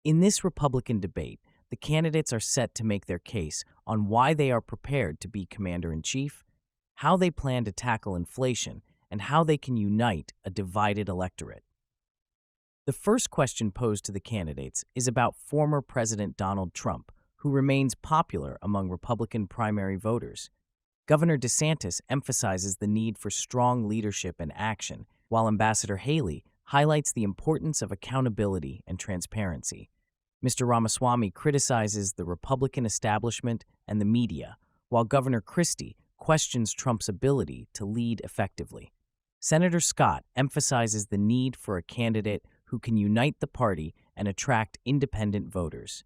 In this Republican debate, the candidates are set to make their case on why they are prepared to be commander-in-chief, how they plan to tackle inflation, and how they can unite a divided electorate. The first question posed to the candidates is about former President Donald Trump, who remains popular among Republican primary voters. Governor DeSantis emphasizes the need for strong leadership and action, while Ambassador Haley highlights the importance of accountability and transparency. Mr. Ramaswamy criticizes the Republican establishment and the media, while Governor Christie questions Trump's ability to lead effectively. Senator Scott emphasizes the need for a candidate who can unite the party and attract independent voters.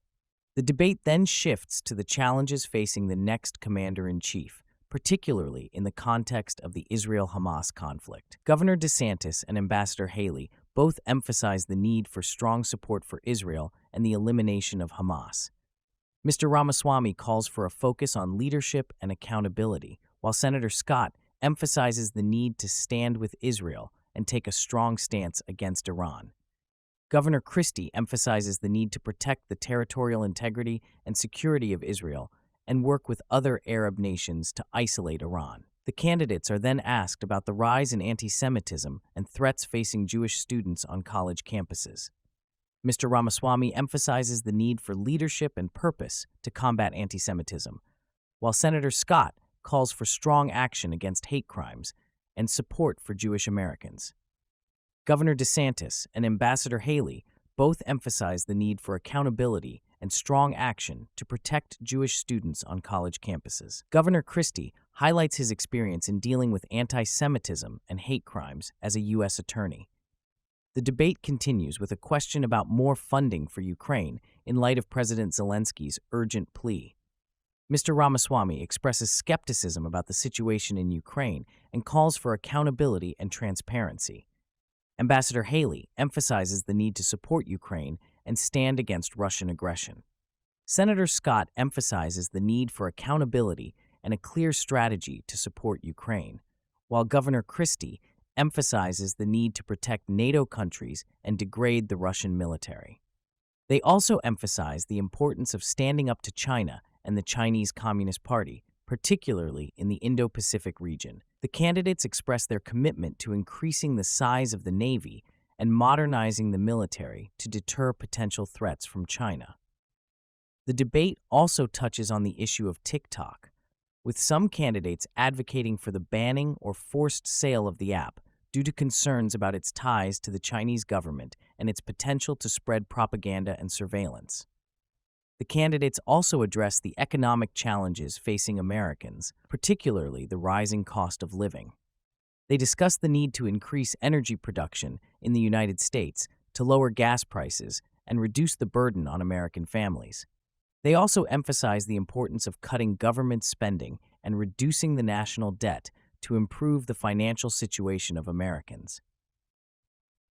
The debate then shifts to the challenges facing the next commander-in-chief, particularly in the context of the Israel-Hamas conflict. Governor DeSantis and Ambassador Haley both emphasize the need for strong support for Israel and the elimination of Hamas. Mr. Ramaswamy calls for a focus on leadership and accountability, while Senator Scott emphasizes the need to stand with Israel and take a strong stance against Iran. Governor Christie emphasizes the need to protect the territorial integrity and security of Israel and work with other Arab nations to isolate Iran. The candidates are then asked about the rise in anti-Semitism and threats facing Jewish students on college campuses. Mr. Ramaswamy emphasizes the need for leadership and purpose to combat anti-Semitism, while Senator Scott calls for strong action against hate crimes and support for Jewish Americans. Governor DeSantis and Ambassador Haley both emphasize the need for accountability and strong action to protect Jewish students on college campuses. Governor Christie highlights his experience in dealing with anti-Semitism and hate crimes as a U.S. attorney. The debate continues with a question about more funding for Ukraine in light of President Zelensky's urgent plea. Mr. Ramaswamy expresses skepticism about the situation in Ukraine and calls for accountability and transparency. Ambassador Haley emphasizes the need to support Ukraine and stand against Russian aggression. Senator Scott emphasizes the need for accountability and a clear strategy to support Ukraine, while Governor Christie emphasizes the need to protect NATO countries and degrade the Russian military. They also emphasize the importance of standing up to China and the Chinese Communist Party, particularly in the Indo-Pacific region. The candidates express their commitment to increasing the size of the Navy and modernizing the military to deter potential threats from China. The debate also touches on the issue of TikTok, with some candidates advocating for the banning or forced sale of the app due to concerns about its ties to the Chinese government and its potential to spread propaganda and surveillance. The candidates also address the economic challenges facing Americans, particularly the rising cost of living. They discuss the need to increase energy production in the United States to lower gas prices and reduce the burden on American families. They also emphasize the importance of cutting government spending and reducing the national debt to improve the financial situation of Americans.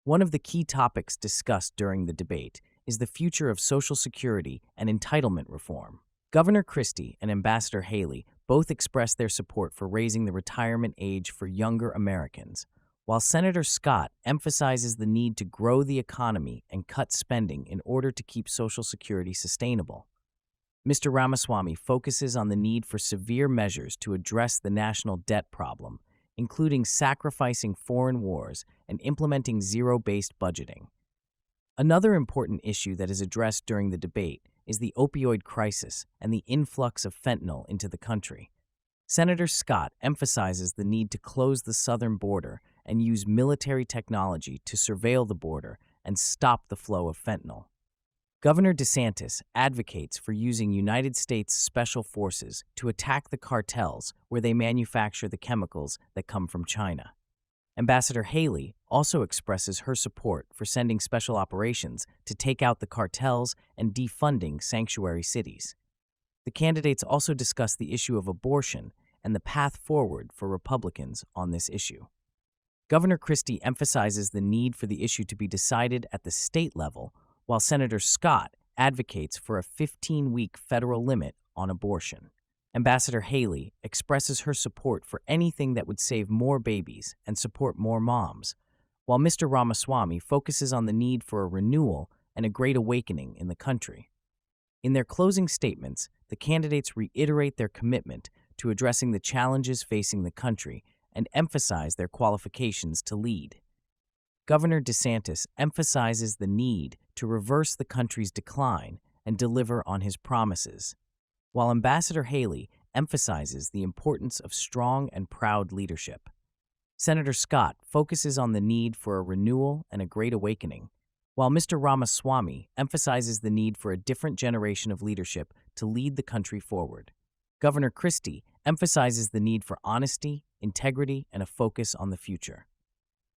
One of the key topics discussed during the debate is the future of Social Security and entitlement reform. Governor Christie and Ambassador Haley both expressed their support for raising the retirement age for younger Americans, while Senator Scott emphasizes the need to grow the economy and cut spending in order to keep Social Security sustainable. Mr. Ramaswamy focuses on the need for severe measures to address the national debt problem, including sacrificing foreign wars and implementing zero-based budgeting. Another important issue that is addressed during the debate is the opioid crisis and the influx of fentanyl into the country. Senator Scott emphasizes the need to close the southern border and use military technology to surveil the border and stop the flow of fentanyl. Governor DeSantis advocates for using United States Special Forces to attack the cartels where they manufacture the chemicals that come from China. Ambassador Haley also expresses her support for sending special operations to take out the cartels and defunding sanctuary cities. The candidates also discuss the issue of abortion and the path forward for Republicans on this issue. Governor Christie emphasizes the need for the issue to be decided at the state level, while Senator Scott advocates for a 15-week federal limit on abortion. Ambassador Haley expresses her support for anything that would save more babies and support more moms, while Mr. Ramaswamy focuses on the need for a renewal and a great awakening in the country. In their closing statements, the candidates reiterate their commitment to addressing the challenges facing the country and emphasize their qualifications to lead. Governor DeSantis emphasizes the need to reverse the country's decline and deliver on his promises, while Ambassador Haley emphasizes the importance of strong and proud leadership. Senator Scott focuses on the need for a renewal and a great awakening, while Mr. Ramaswamy emphasizes the need for a different generation of leadership to lead the country forward. Governor Christie emphasizes the need for honesty, integrity, and a focus on the future.